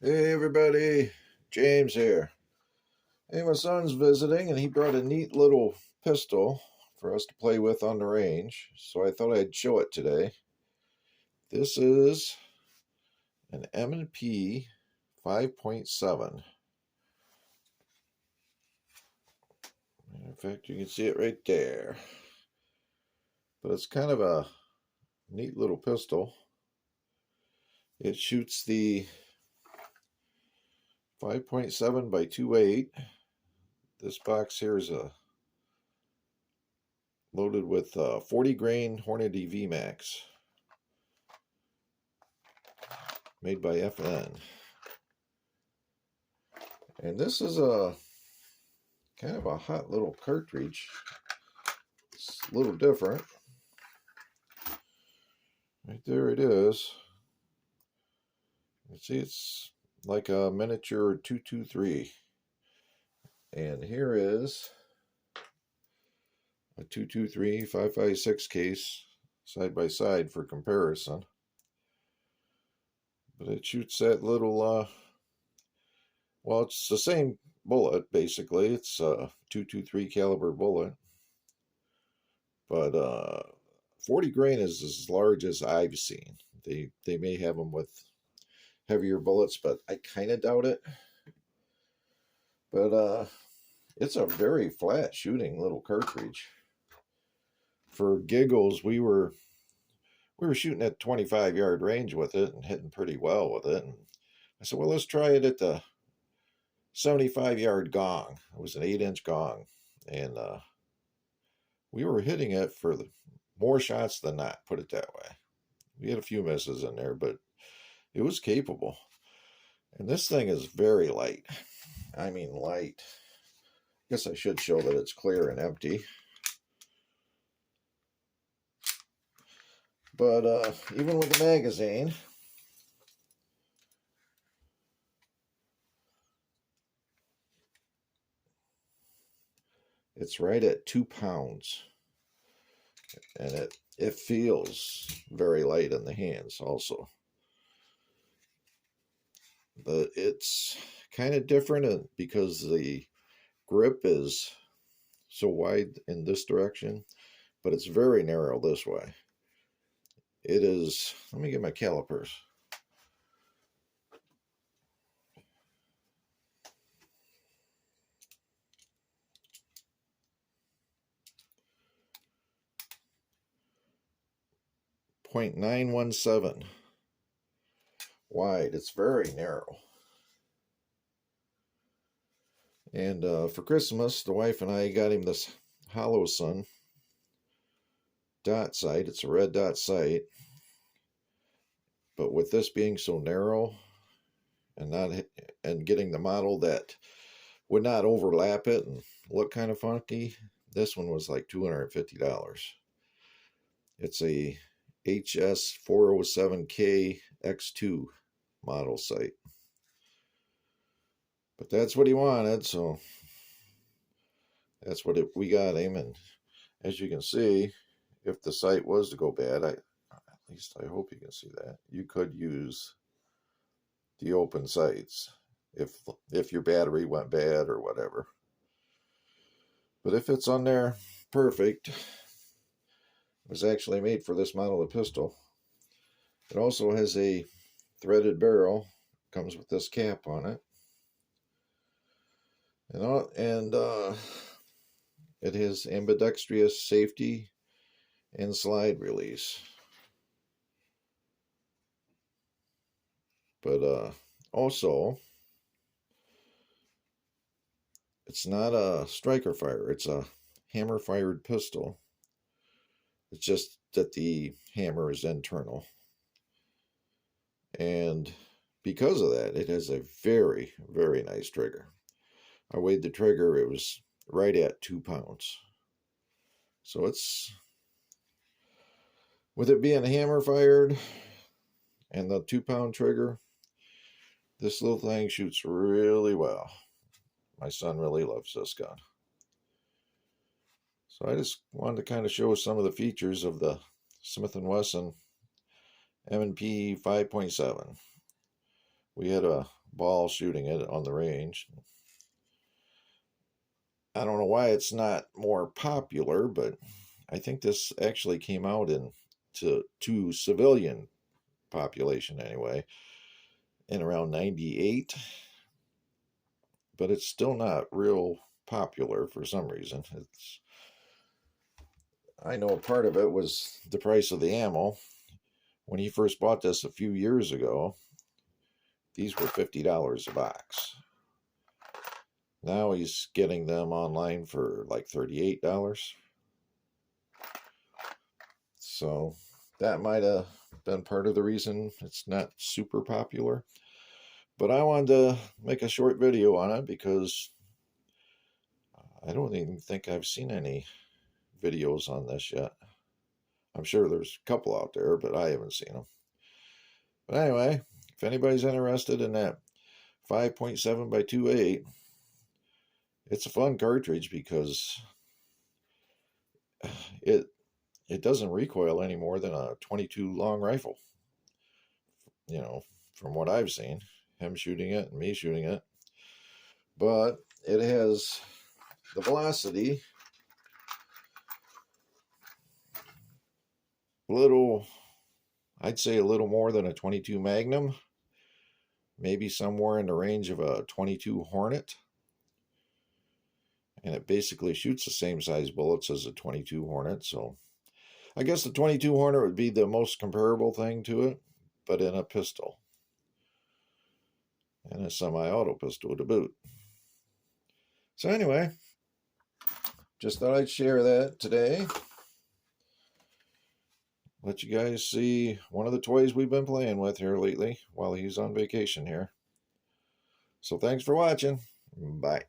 Hey everybody, James here. Hey, my son's visiting and he brought a neat little pistol for us to play with on the range, so I thought I'd show it today. This is an M&P 5.7. In fact, you can see it right there. But it's kind of a neat little pistol. It shoots the 5.7 by 2.8. This box here is loaded with 40 grain Hornady VMAX, made by FN. And this is a kind of a hot little cartridge. It's a little different. Right there it is. You see, it's like a miniature 223. And here is a 223 5.56 case side by side for comparison. But it shoots that little, well, it's the same bullet basically. It's a 223 caliber bullet. But 40 grain is as large as I've seen. They may have them with heavier bullets, but I kind of doubt it. But it's a very flat shooting little cartridge. For giggles, we were shooting at 25-yard range with it and hitting pretty well with it. And I said, well, let's try it at the 75-yard gong. It was an 8-inch gong, and we were hitting it for more shots than not, put it that way. We had a few misses in there, but it was capable. And this thing is very light. I mean light. I guess I should show that it's clear and empty. But even with the magazine, it's right at 2 pounds. And it feels very light in the hands also. But it's kind of different because the grip is so wide in this direction, but it's very narrow this way. It is, let me get my calipers. .917 wide. It's very narrow. And for Christmas, the wife and I got him this Wesson dot sight. It's a red dot sight. But with this being so narrow and getting the model that would not overlap it and look kind of funky, this one was like $250. It's a HS407K X2 model sight. But that's what he wanted, so that's what we got him. And as you can see, if the sight was to go bad, at least I hope you can see that, you could use the open sights if your battery went bad or whatever. But if it's on there, perfect. It was actually made for this model of pistol. It also has a threaded barrel. Comes with this cap on it. And it has ambidextrous safety and slide release. But also, it's not a striker fire. It's a hammer fired pistol. It's just that the hammer is internal. And because of that, it has a very, very nice trigger. I weighed the trigger, it was right at 2 pounds. So it's, with it being hammer fired and the 2-pound trigger, this little thing shoots really well. My son really loves this gun. So I just wanted to kind of show some of the features of the Smith & Wesson M&P 5.7. We had a ball shooting it on the range. I don't know why it's not more popular, but I think this actually came out to civilian population anyway in around 98, but it's still not real popular for some reason. I know part of it was the price of the ammo. When he first bought this a few years ago, these were $50 a box. Now he's getting them online for like $38. So that might have been part of the reason it's not super popular. But I wanted to make a short video on it because I don't even think I've seen any videos on this yet. I'm sure there's a couple out there, but I haven't seen them. But anyway, if anybody's interested in that 5.7 by 2.8, it's a fun cartridge because it doesn't recoil any more than a 22 long rifle. You know, from what I've seen, him shooting it and me shooting it. But it has the velocity I'd say a little more than a 22 Magnum, maybe somewhere in the range of a 22 Hornet. And it basically shoots the same size bullets as a 22 Hornet. So I guess the 22 Hornet would be the most comparable thing to it, but in a pistol. And a semi-auto pistol to boot. So anyway, just thought I'd share that today. Let you guys see one of the toys we've been playing with here lately while he's on vacation here. So thanks for watching. Bye.